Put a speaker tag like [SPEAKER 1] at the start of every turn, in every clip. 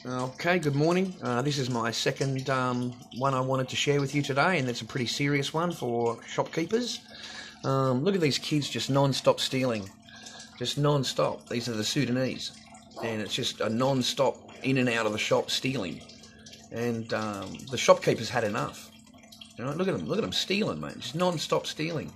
[SPEAKER 1] Okay, good morning. This is my second one I wanted to share with you today, and it's a pretty serious one for shopkeepers. Look at these kids just non-stop stealing. Just non-stop. These are the Sudanese. And it's just a non-stop in and out of the shop stealing. And the shopkeepers had enough. You know, look at them stealing, mate. Just non-stop stealing.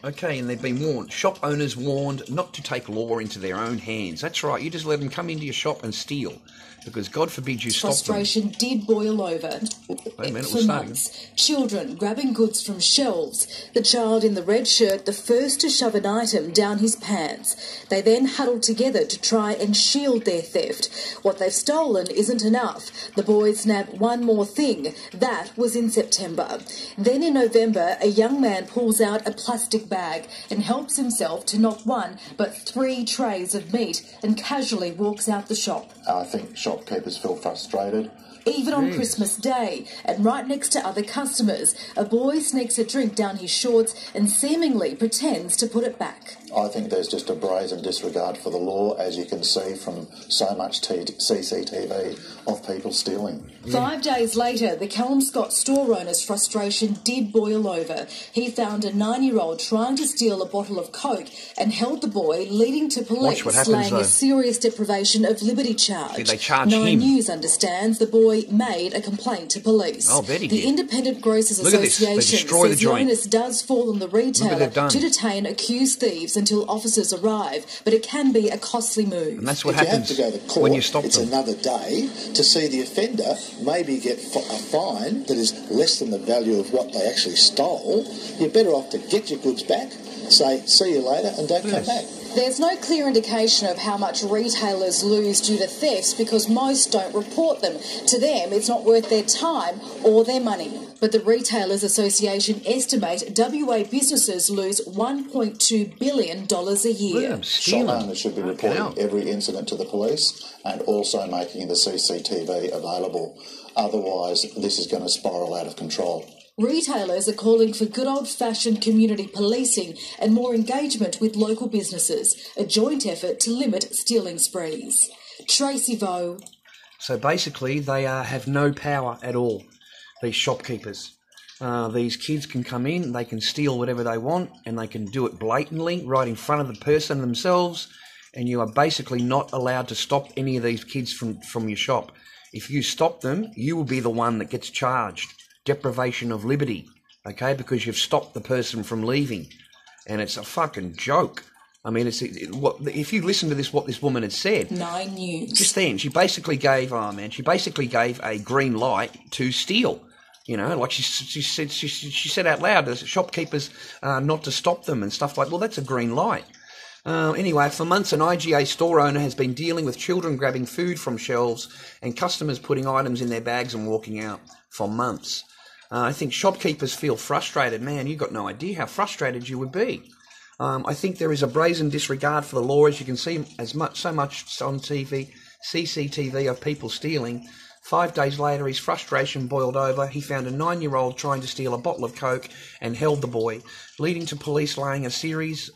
[SPEAKER 1] Okay, and they've been warned. Shop owners warned not to take law into their own hands. That's right, you just let them come into your shop and steal, because God forbid you stop them.
[SPEAKER 2] Frustration did boil over for months. Children grabbing goods from shelves. The child in the red shirt, the first to shove an item down his pants. They then huddled together to try and shield their theft. What they've stolen isn't enough. The boys nab one more thing. That was in September. Then in November, a young man pulls out a plastic bag and helps himself to not one but 3 trays of meat and casually walks out the shop.
[SPEAKER 3] I think shopkeepers feel frustrated.
[SPEAKER 2] Even on Christmas Day, and right next to other customers, a boy sneaks a drink down his shorts and seemingly pretends to put it back.
[SPEAKER 3] I think there's just a brazen disregard for the law, as you can see from so much CCTV of people stealing.
[SPEAKER 2] 5 days later, the Kelmscott store owner's frustration did boil over. He found a 9-year-old trying to steal a bottle of Coke and held the boy, leading to police, laying a serious deprivation of liberty charge.
[SPEAKER 1] Did they charge him?
[SPEAKER 2] 9 News understands the boy made a complaint to police.
[SPEAKER 1] Oh, bet he
[SPEAKER 2] the
[SPEAKER 1] did.
[SPEAKER 2] Independent Grocers Association says the onus does fall on the retailer to detain accused thieves until officers arrive, but it can be a costly move.
[SPEAKER 1] And that's what happens
[SPEAKER 4] you have to go to court,
[SPEAKER 1] when you stop
[SPEAKER 4] it's
[SPEAKER 1] them.
[SPEAKER 4] Another day to see the offender maybe get a fine that is less than the value of what they actually stole. You're better off to get your goods back, say, see you later, and don't come back.
[SPEAKER 2] There's no clear indication of how much retailers lose due to thefts because most don't report them. To them, it's not worth their time or their money. But the Retailers Association estimate WA businesses lose $1.2 billion a year.
[SPEAKER 3] Shop owners should be reporting every incident to the police and also making the CCTV available. Otherwise, this is going to spiral out of control.
[SPEAKER 2] Retailers are calling for good old-fashioned community policing and more engagement with local businesses, a joint effort to limit stealing sprees. Tracy Vo.
[SPEAKER 1] So basically, they have no power at all, these shopkeepers. These kids can come in, they can steal whatever they want, and they can do it blatantly, right in front of the person themselves, and you are basically not allowed to stop any of these kids from your shop. If you stop them, you will be the one that gets charged. Deprivation of liberty, okay, because you've stopped the person from leaving, and it's a fucking joke. I mean, if you listen to what this woman had said,
[SPEAKER 2] 9 News.
[SPEAKER 1] Just then, she basically gave a green light to steal. You know, like she said out loud, the shopkeepers not to stop them and stuff like. Well, that's a green light. Anyway, for months, an IGA store owner has been dealing with children grabbing food from shelves and customers putting items in their bags and walking out for months. I think shopkeepers feel frustrated. Man, you've got no idea how frustrated you would be. I think there is a brazen disregard for the law, as you can see so much on TV, CCTV of people stealing. 5 days later, his frustration boiled over. He found a 9-year-old trying to steal a bottle of Coke and held the boy, leading to police laying a serious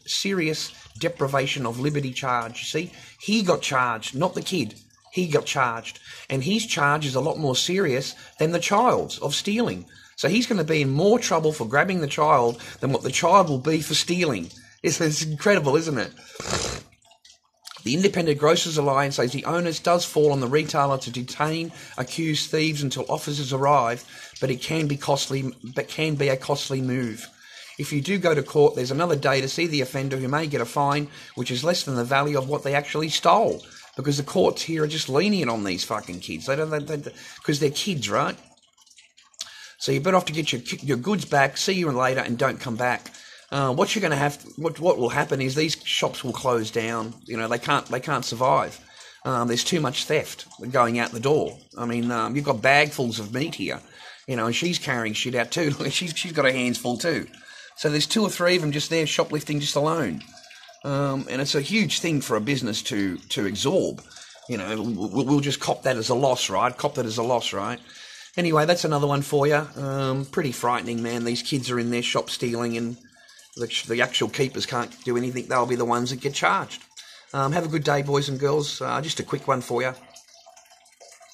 [SPEAKER 1] deprivation of liberty charge. You see, he got charged, not the kid. He got charged. And his charge is a lot more serious than the child's of stealing. So he's going to be in more trouble for grabbing the child than what the child will be for stealing. It's incredible, isn't it? The Independent Grocers Alliance says the onus does fall on the retailer to detain accused thieves until officers arrive, but it can be a costly move. If you do go to court, there's another day to see the offender who may get a fine, which is less than the value of what they actually stole. Because the courts here are just lenient on these fucking kids. Because they're kids, right? So you're better off to get your goods back, see you later, and don't come back. What will happen is these shops will close down. You know, they can't survive. There's too much theft going out the door. I mean, you've got bagfuls of meat here, you know, and she's carrying shit out too. she's got her hands full too. So there's 2 or 3 of them just there shoplifting just alone. And it's a huge thing for a business to absorb. You know, we'll just cop that as a loss, right? Anyway, that's another one for you. Pretty frightening, man. These kids are in their shop stealing, and the actual keepers can't do anything. They'll be the ones that get charged. Have a good day, boys and girls. Just a quick one for you.